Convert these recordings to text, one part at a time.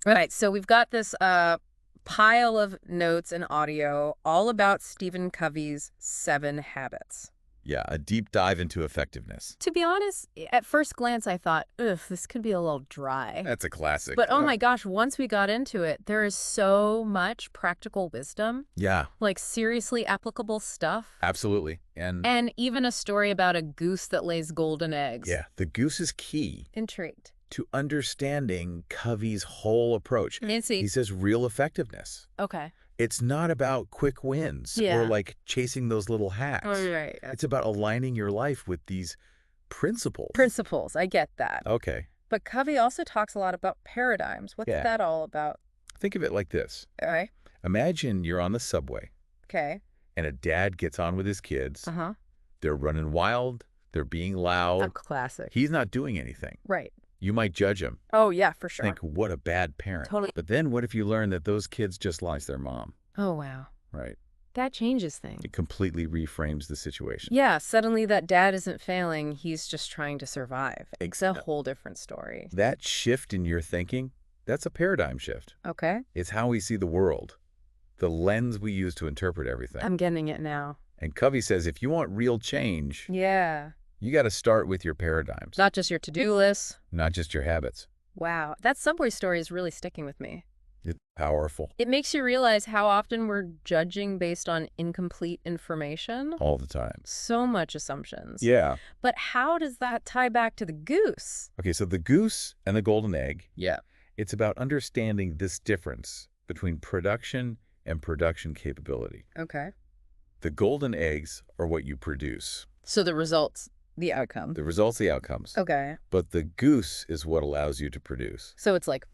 Right. So we've got this pile of notes and audio all about Stephen Covey's 7 Habits. Yeah, a deep dive into effectiveness. To be honest, at first glance, I thought, ugh, this could be a little dry. That's a classic. But oh my gosh, once we got into it, there is so much practical wisdom, Yeah, like seriously applicable stuff. absolutely. And even a story about a goose that lays golden eggs. Yeah, the goose is key Intrigued. to understanding Covey's whole approach. Nancy. He says real effectiveness. Okay. It's not about quick wins Yeah. or like chasing those little hacks. Oh, right. It's about aligning your life with these principles. Principles. I get that. Okay. But Covey also talks a lot about paradigms. What's Yeah. that all about? Think of it like this. All right. Imagine you're on the subway Okay. and a dad gets on with his kids. Uh-huh. They're running wild. They're being A loud. classic. He's not doing anything. Right. You might judge him. Oh, yeah, for sure. Think, what a bad parent. Totally. But then what if you learn that those kids just lost their mom? Oh, wow. Right. That changes things. It completely reframes the situation. Yeah, suddenly that dad isn't failing. He's just trying to survive. It's a Exactly. whole different story. That shift in your thinking, that's a paradigm shift. Okay. It's how we see the world, the lens we use to interpret everything. I'm getting it now. And Covey says if you want real change, Yeah. you got to start with your paradigms, Not just your to-do list. not just your habits. Wow. That subway story is really sticking with me. It's powerful It makes you realize how often we're judging based on incomplete information. all the time. So much assumptions. Yeah. But how does that tie back to the goose? Okay, so the goose and the golden egg, Yeah. it's about understanding this difference between production and production capability. Okay. The golden eggs are what you produce. So the results, the outcome. The results, the outcomes. Okay. But the goose is what allows you to produce. So it's like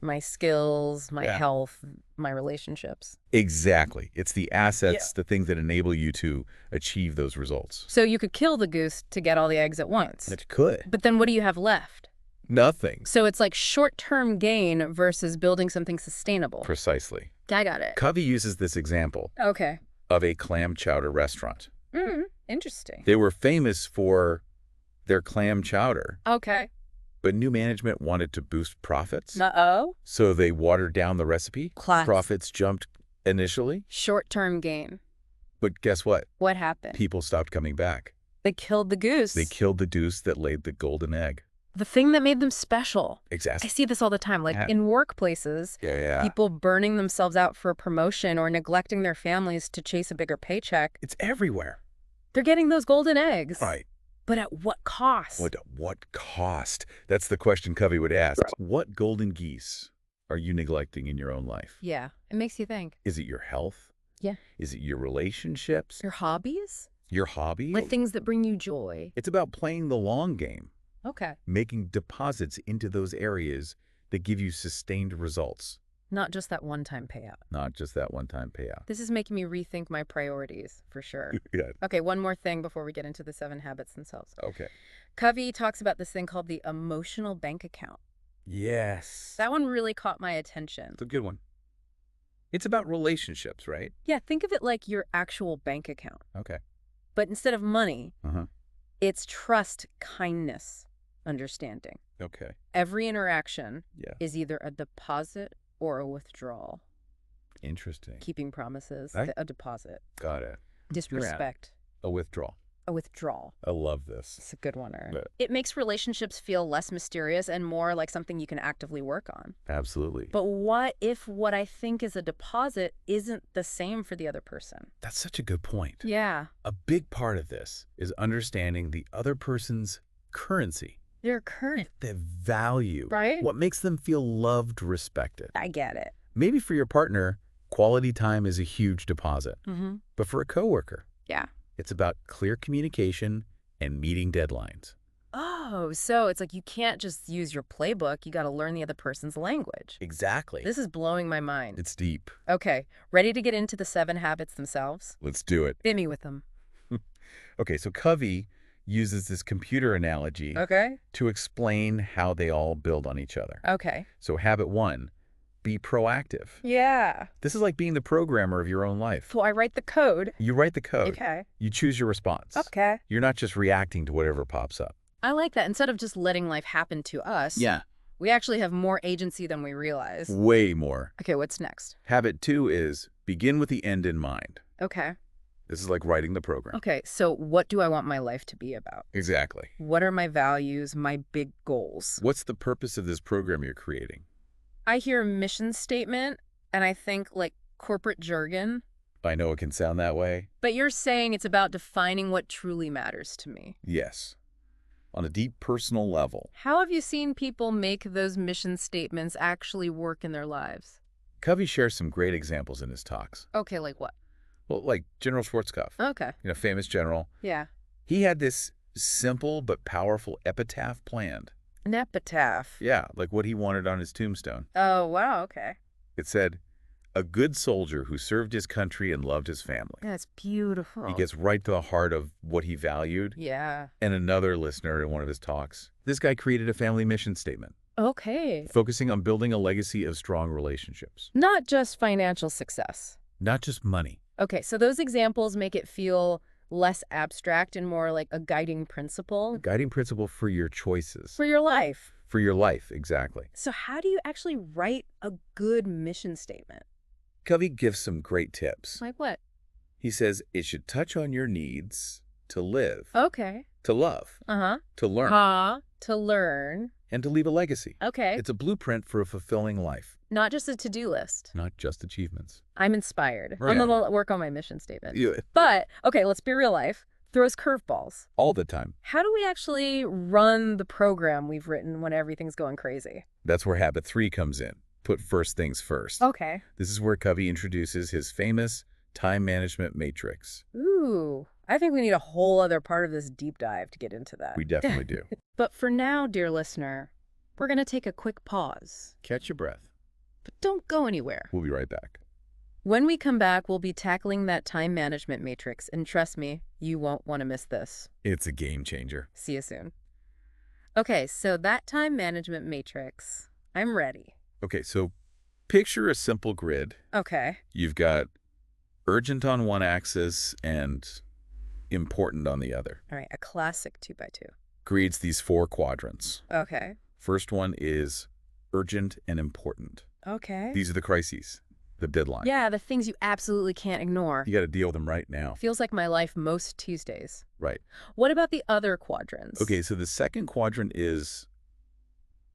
my skills, my Yeah. health, my relationships. Exactly. It's the assets, the things that enable you to achieve those results. So you could kill the goose to get all the eggs at once. That could. But then what do you have left? Nothing. So it's like short-term gain versus building something sustainable. Precisely. I got it. Covey uses this example Okay. of a clam chowder restaurant. Interesting. They were famous for their clam chowder, Okay. but new management wanted to boost profits. Uh-oh. So they watered down the recipe. Class. Profits jumped initially. Short-term gain. But guess what? What happened? People stopped coming back. They killed the goose. They killed the goose that laid the golden egg. The thing that made them special. I Exactly. see this all the time, like Yeah. in workplaces, Yeah. people burning themselves out for a promotion or neglecting their families to chase a bigger paycheck. It's everywhere. They're getting those golden eggs. Right. But at what cost? What cost? That's the question Covey would ask. What golden geese are you neglecting in your own life? Yeah, it makes you think. Is it your health? Yeah. Is it your relationships? Your hobbies? Your hobby? Like things that bring you joy. It's about playing the long game, Okay. making deposits into those areas that give you sustained results, Not just that one-time payout. not just that one-time payout. This is making me rethink my priorities, for sure. Yeah. Okay, one more thing before we get into the 7 habits themselves. Okay. Covey talks about this thing called the emotional bank account. Yes. That one really caught my attention. It's a good one. It's about relationships, right? Yeah, think of it like your actual bank account. Okay. But instead of money, Uh-huh. it's trust, kindness, understanding. Okay. Every interaction Yeah. is either a deposit or a withdrawal. Interesting. Keeping promises, Right. a deposit. Got it. Disrespect, A withdrawal. a withdrawal. I love this. It's a good one, Aaron. Yeah. It makes relationships feel less mysterious and more like something you can actively work on. Absolutely. But what if what I think is a deposit isn't the same for the other person? That's such a good point. Yeah, A big part of this is understanding the other person's currency, they're current. their value, Right. what makes them feel loved, respected. I get it. Maybe for your partner, quality time is a huge deposit. Mm-hmm. But for a coworker, Yeah. it's about clear communication and meeting deadlines. Oh, so it's like you can't just use your playbook. You got to learn the other person's language. Exactly. This is blowing my mind. It's deep. Okay, ready to get into the 7 habits themselves? Let's do it. Hit me with them. Okay, so Covey uses this computer analogy Okay. to explain how they all build on each other. Okay. So habit 1, be proactive. Yeah. This is like being the programmer of your own life. So I write the code. You write the code. Okay. You choose your response. Okay. You're not just reacting to whatever pops up. I like that. Instead of just letting life happen to us, Yeah. We actually have more agency than we realize. Way more. Okay, what's next? Habit 2 is begin with the end in mind. Okay. This is like writing the program. Okay, so what do I want my life to be about? Exactly. What are my values, my big goals? What's the purpose of this program you're creating? I hear mission statement, and I think like corporate jargon. I know it can sound that way. But you're saying it's about defining what truly matters to me. Yes. On a deep personal level. How have you seen people make those mission statements actually work in their lives? Covey shares some great examples in his talks. Okay, like what? Well, like General Schwarzkopf, Okay. famous general. Yeah. He had this simple but powerful epitaph planned. An epitaph. Yeah, like what he wanted on his tombstone. Oh, wow, okay. It said, a good soldier who served his country and loved his family. That's beautiful. He gets right to the heart of what he valued. Yeah. And another listener in one of his talks, this guy created a family mission statement, Okay. focusing on building a legacy of strong relationships. Not just financial success. Not just money. Okay, so those examples make it feel less abstract and more like a guiding principle A guiding principle for your choices. for your life. For your life, exactly. So how do you actually write a good mission statement? Covey gives some great tips. Like what? He says it should touch on your needs to live, Okay. to love, Uh-huh. to learn, To learn. and to leave a legacy. Okay. It's a blueprint for a fulfilling life, Not just a to-do list. not just achievements. I'm inspired. Right. I'm going to work on my mission statement. Yeah. But, okay, let's be real life. Throws curveballs. All the time. How do we actually run the program we've written when everything's going crazy? That's where habit 3 comes in. Put first things first. Okay. This is where Covey introduces his famous time management matrix. Ooh, I think we need a whole other part of this deep dive to get into that. We definitely do. But for now, dear listener, we're going to take a quick pause. Catch your breath. But don't go anywhere. We'll be right back. When we come back, we'll be tackling that time management matrix. And trust me, you won't want to miss this. It's a game changer. See you soon. Okay, so that time management matrix, I'm ready. Okay, so picture a simple grid. Okay. You've got urgent on one axis and important on the other. All right, a classic 2x2. Creates these 4 quadrants. Okay. First one is urgent and important. Okay. These are the crises, the deadline. Yeah, the things you absolutely can't ignore. You got to deal with them right now. Feels like my life most Tuesdays. Right. What about the other quadrants? Okay, so the second quadrant is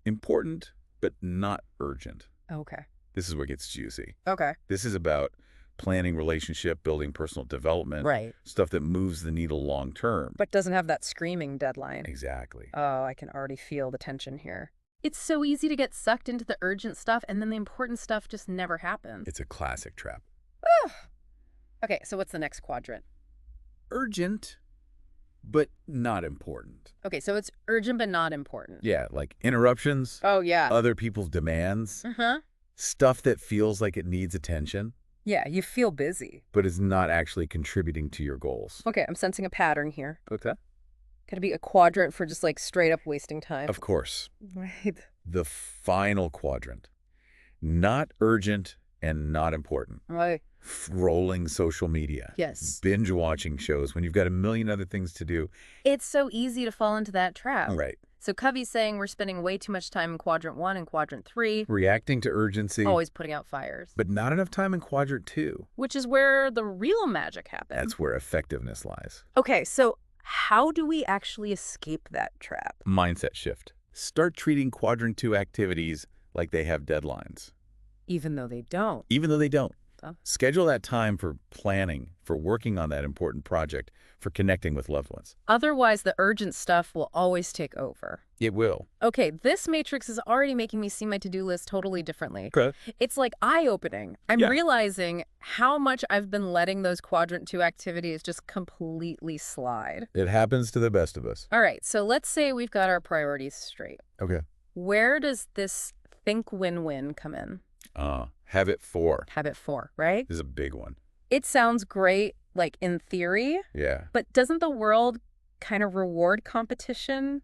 important, but not urgent. Okay. This is where it gets juicy. Okay. This is about planning relationship, building personal development. Right. Stuff that moves the needle long term. But doesn't have that screaming deadline. Exactly. Oh, I can already feel the tension here. It's so easy to get sucked into the urgent stuff, and then the important stuff just never happens. It's a classic trap. Okay, so what's the next quadrant? Urgent, but not important. Okay, so it's urgent but not important. Yeah, like interruptions, Oh, yeah. other people's demands, Uh-huh. stuff that feels like it needs attention, Yeah, you feel busy. but is not actually contributing to your goals. Okay, I'm sensing a pattern here. Okay. Could it be a quadrant for just like straight up wasting time? Of course. Right. The final quadrant. Not urgent and not important. Right. Rolling social media. Yes. Binge watching shows when you've got a million other things to do. It's so easy to fall into that trap. Right. So Covey's saying we're spending way too much time in quadrant 1 and quadrant 3, Reacting to urgency. always putting out fires. But not enough time in quadrant 2. Which is where the real magic happens. That's where effectiveness lies. Okay, so how do we actually escape that trap? Mindset shift. Start treating quadrant 2 activities like they have deadlines. Even though they don't. Even though they don't. Oh. Schedule that time for planning, for working on that important project, for connecting with loved ones. Otherwise, the urgent stuff will always take over. It will. Okay, this matrix is already making me see my to-do list totally differently. Okay. It's like eye-opening. I'm Yeah. realizing how much I've been letting those quadrant 2 activities just completely slide. It happens to the best of us. All right, so let's say we've got our priorities straight. Okay. Where does this think win-win come in? Habit 4. Habit 4, right? This is a big one. It sounds great, like in theory, Yeah. but doesn't the world kind of reward competition?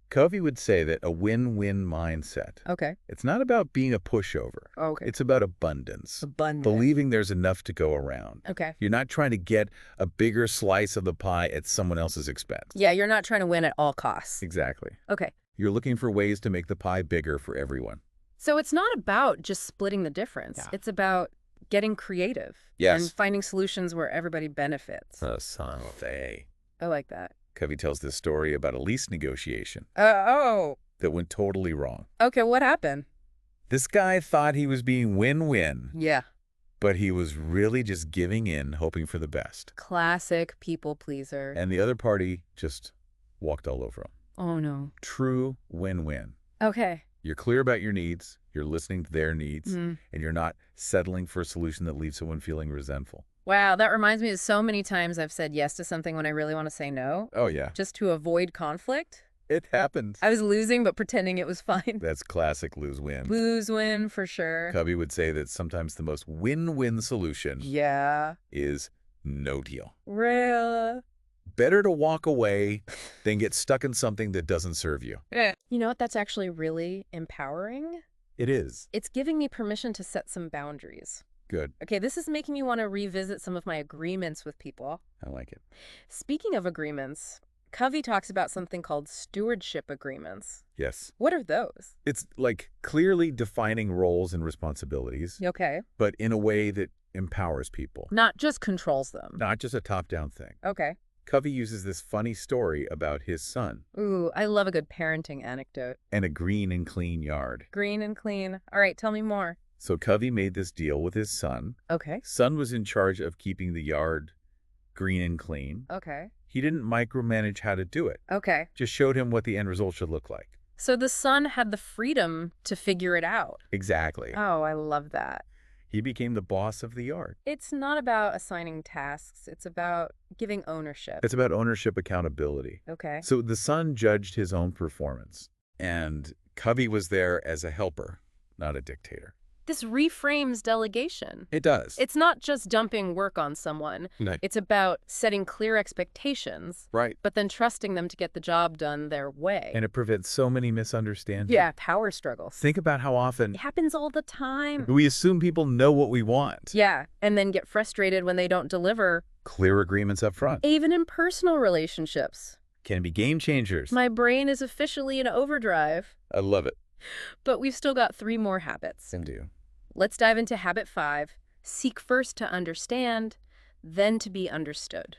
Covey would say that a win-win mindset. Okay. It's not about being a pushover. Okay. It's about abundance. Abundant. Believing there's enough to go around. Okay. You're not trying to get a bigger slice of the pie at someone else's expense. Yeah, you're not trying to win at all costs. Exactly. Okay. You're looking for ways to make the pie bigger for everyone. So it's not about just splitting the difference. Yeah. It's about getting creative. Yes. And finding solutions where everybody benefits. Santé. I like that. Covey tells this story about a lease negotiation Oh, that went totally wrong. okay, what happened? This guy thought he was being win-win, Yeah. but he was really just giving in, hoping for the best. Classic people pleaser. And the other party just walked all over him. Oh, no. True win-win. Okay. You're clear about your needs, you're listening to their needs, Mm. and you're not settling for a solution that leaves someone feeling resentful. Wow, that reminds me of so many times I've said yes to something when I really want to say no, Oh, yeah. just to avoid conflict. It happens. I was losing, but pretending it was fine. That's classic lose-win. Lose-win for sure. Covey would say that sometimes the most win-win solution Yeah. is no deal. Real. Better to walk away than get stuck in something that doesn't serve you. You know what? That's actually really empowering. It is. It's giving me permission to set some boundaries. Good. Okay, this is making me want to revisit some of my agreements with people. I like it. Speaking of agreements, Covey talks about something called stewardship agreements. Yes. What are those? It's like clearly defining roles and responsibilities, Okay. but in a way that empowers people. Not just controls them. Not just a top-down thing. Okay. Covey uses this funny story about his son Ooh, I love a good parenting anecdote. and a green and clean yard. Green and clean. All right, tell me more. So Covey made this deal with his son. Okay. Son was in charge of keeping the yard green and clean. Okay. He didn't micromanage how to do it, Okay. just showed him what the end result should look like. So the son had the freedom to figure it out. Exactly. Oh, I love that. He became the boss of the yard. It's not about assigning tasks. It's about giving ownership. It's about ownership accountability. Okay. So the son judged his own performance, and Covey was there as a helper, not a dictator. This reframes delegation. It does. It's not just dumping work on someone. No. It's about setting clear expectations, Right. but then trusting them to get the job done their way. And it prevents so many misunderstandings. Yeah, power struggles. Think about how often It happens all the time. we assume people know what we want. Yeah, and then get frustrated when they don't deliver, Clear agreements up front even in personal relationships. can be game changers. My brain is officially in overdrive, I love it. but we've still got 3 more habits. do. Let's dive into habit 5. Seek first to understand, then to be understood.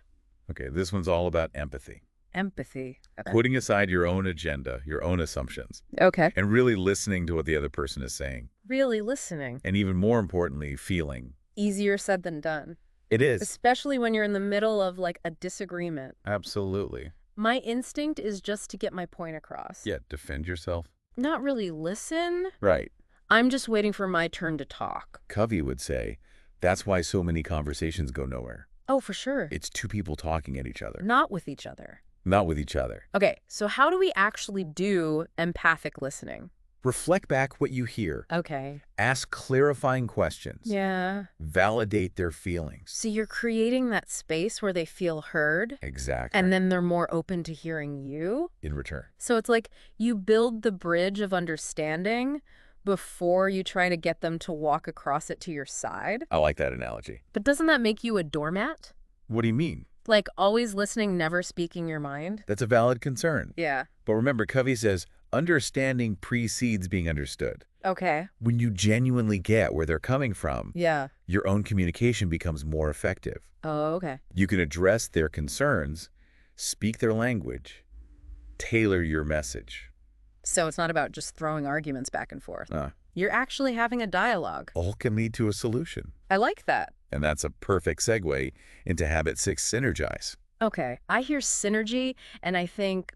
Okay, this one's all about empathy. Empathy. Putting aside your own agenda, your own assumptions, Okay. and really listening to what the other person is saying. Really listening. And even more importantly, feeling. Easier said than done. It is. Especially when you're in the middle of like a disagreement. Absolutely. My instinct is just to get my point across. Yeah, defend yourself. Not really listen. Right. I'm just waiting for my turn to talk. Covey would say, that's why so many conversations go nowhere. Oh, for sure. It's two people talking at each other, Not with each other. not with each other. Okay, so how do we actually do empathic listening? Reflect back what you hear. Okay. Ask clarifying questions. Yeah. Validate their feelings. So you're creating that space where they feel heard, Exactly. and then they're more open to hearing you. in return. So it's like you build the bridge of understanding before you try to get them to walk across it to your side. I like that analogy. But doesn't that make you a doormat? What do you mean? Like always listening, never speaking your mind? That's a valid concern. Yeah. But remember, Covey says, understanding precedes being understood. Okay. When you genuinely get where they're coming from, Yeah. your own communication becomes more effective. Oh, okay. You can address their concerns, speak their language, tailor your message. So it's not about just throwing arguments back and forth. Uh, You're actually having a dialogue. all can lead to a solution. I like that. And that's a perfect segue into habit 6, synergize. Okay. I hear synergy and I think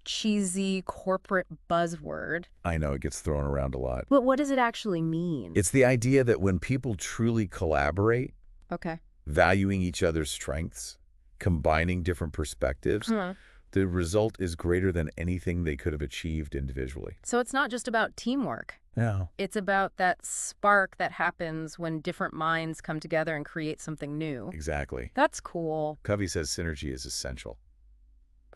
cheesy corporate buzzword. I know it gets thrown around a lot. But what does it actually mean? It's the idea that when people truly collaborate, Okay. valuing each other's strengths, combining different perspectives, Huh. the result is greater than anything they could have achieved individually. So it's not just about teamwork. No. It's about that spark that happens when different minds come together and create something new. Exactly. That's cool. Covey says synergy is essential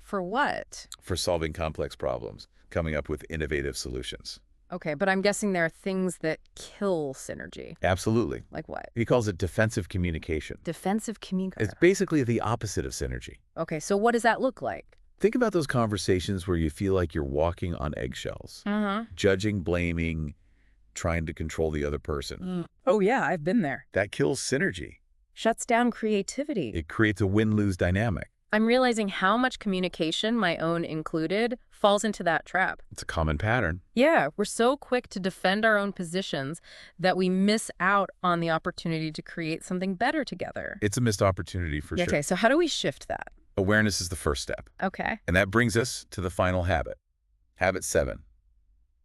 For what? for solving complex problems, coming up with innovative solutions. Okay, but I'm guessing there are things that kill synergy. Absolutely. Like what? He calls it defensive communication. Defensive communication. It's basically the opposite of synergy. Okay, so what does that look like? Think about those conversations where you feel like you're walking on eggshells, Uh-huh. judging, blaming, trying to control the other person. Oh, yeah, I've been there. That kills synergy. Shuts down creativity. It creates a win-lose dynamic. I'm realizing how much communication, my own included, falls into that trap. It's a common pattern. Yeah, we're so quick to defend our own positions that we miss out on the opportunity to create something better together. It's a missed opportunity for sure. Okay, so how do we shift that? Awareness is the first step. Okay. And that brings us to the final habit. Habit 7.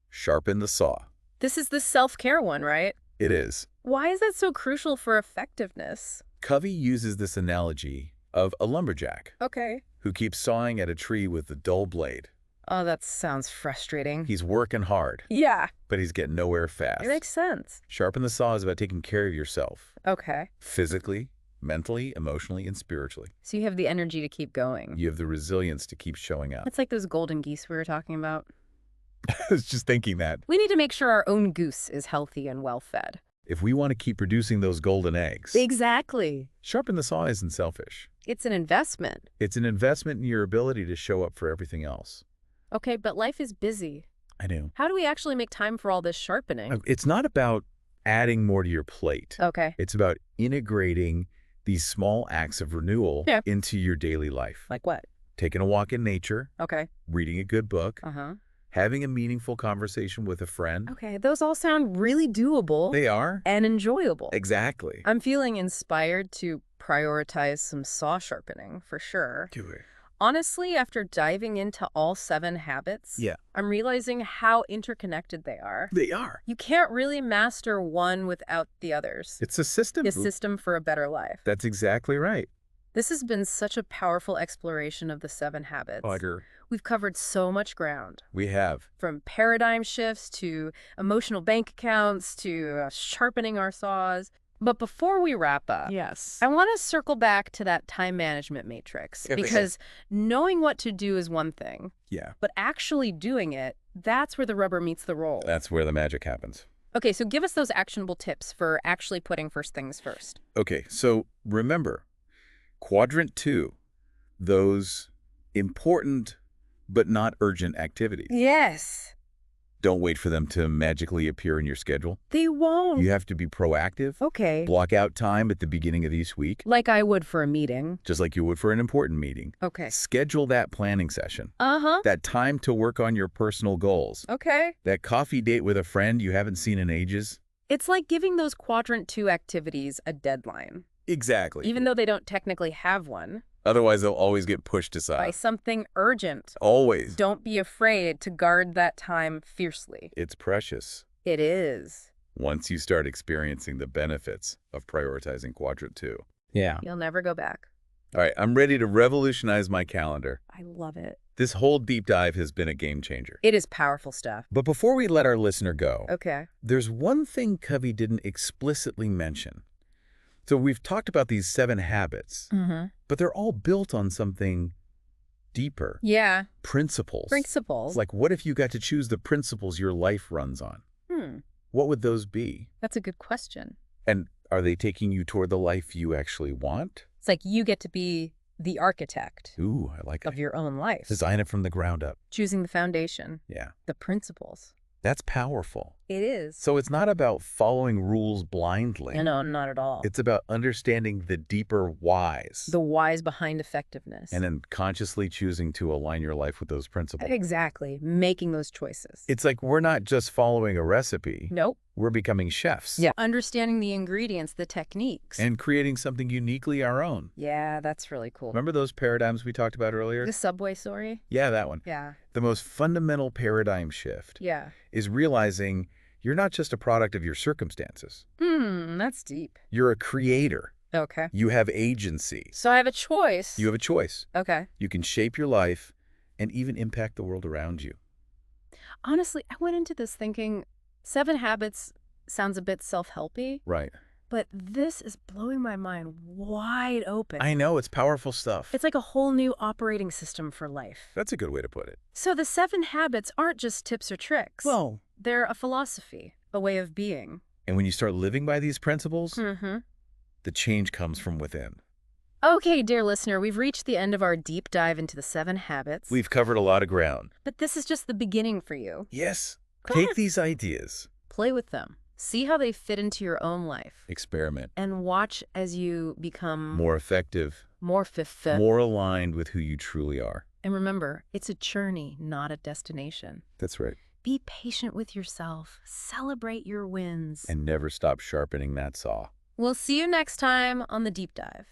Sharpen the saw. This is the self-care one, right? It is. Why is that so crucial for effectiveness? Covey uses this analogy of a lumberjack Okay. who keeps sawing at a tree with a dull blade. Oh, that sounds frustrating. He's working hard, Yeah, but he's getting nowhere fast. it makes sense. Sharpen the saw is about taking care of yourself, Okay. physically, mentally, emotionally, and spiritually. So you have the energy to keep going. You have the resilience to keep showing up. It's like those golden geese we were talking about. I was just thinking that. We need to make sure our own goose is healthy and well-fed. If we want to keep producing those golden eggs, Exactly. sharpen the saw isn't selfish. It's an investment. It's an investment in your ability to show up for everything else. Okay, but life is busy. I know. How do we actually make time for all this sharpening? It's not about adding more to your plate. Okay. It's about integrating these small acts of renewal Yeah. into your daily life. Like what? Taking a walk in nature, Okay. reading a good book, Uh-huh. having a meaningful conversation with a friend. Okay, those all sound really doable They are. and enjoyable. Exactly. I'm feeling inspired to prioritize some saw sharpening, for sure. Do it. Honestly, after diving into all 7 habits, Yeah. I'm realizing how interconnected they are. They are. You can't really master one without the others. It's a system. A system for a better life. That's exactly right. This has been such a powerful exploration of the 7 habits. Roger. We've covered so much ground, We have. from paradigm shifts to emotional bank accounts to sharpening our saws. But before we wrap up, Yes. I want to circle back to that time management matrix, Okay. because knowing what to do is one thing, Yeah. but actually doing it, that's where the rubber meets the road. That's where the magic happens. Okay, so give us those actionable tips for actually putting first things first. Okay, so remember, quadrant 2, those important but not urgent activities. Yes. Don't wait for them to magically appear in your schedule. They won't. You have to be proactive. Okay. Block out time at the beginning of each week, Like I would for a meeting. just like you would for an important meeting. Okay. Schedule that planning session, Uh-huh. that time to work on your personal goals, Okay. that coffee date with a friend you haven't seen in ages. It's like giving those quadrant 2 activities a deadline, Exactly. even though they don't technically have one, Otherwise, they'll always get pushed by aside. something urgent. Always. Don't be afraid to guard that time fiercely. It's precious. It is. Once you start experiencing the benefits of prioritizing quadrant 2. Yeah. You'll never go back. All right, I'm ready to revolutionize my calendar. I love it. This whole deep dive has been a game changer. It is powerful stuff. But before we let our listener go, Okay. there's one thing Covey didn't explicitly mention. So we've talked about these 7 habits, Mm-hmm. but they're all built on something deeper. Yeah. Principles. Principles. Like, what if you got to choose the principles your life runs on? What would those be? That's a good question. And are they taking you toward the life you actually want? It's like you get to be the architect Ooh, I like of it. your own life. Design it from the ground up. Choosing the foundation, Yeah, the principles. that's powerful. It is. So it's not about following rules blindly. No, not at all. It's about understanding the deeper whys The whys behind effectiveness. and then consciously choosing to align your life with those principles. Exactly. Making those choices. It's like we're not just following a recipe. Nope. We're becoming chefs. Yeah. Understanding the ingredients, the techniques. And creating something uniquely our own. Yeah, that's really cool. Remember those paradigms we talked about earlier? The subway story? Yeah, that one. Yeah. The most fundamental paradigm shift Yeah. is realizing you're not just a product of your circumstances. That's deep. You're a creator. Okay. You have agency. So I have a choice. You have a choice. Okay. You can shape your life and even impact the world around you. Honestly, I went into this thinking 7 habits sounds a bit self-helpy, Right. but this is blowing my mind wide open. I know, it's powerful stuff. It's like a whole new operating system for life. That's a good way to put it. So the 7 habits aren't just tips or tricks. Well, They're a philosophy, a way of being. and when you start living by these principles, Mm-hmm. the change comes from within. Okay, dear listener, we've reached the end of our deep dive into the 7 habits. We've covered a lot of ground. But this is just the beginning for you. Yes. Come Take on. these ideas. Play with them. See how they fit into your own life. Experiment. And watch as you become More effective. more fit. More aligned with who you truly are. And remember, it's a journey, not a destination. That's right. Be patient with yourself. Celebrate your wins. And never stop sharpening that saw. We'll see you next time on The Deep Dive.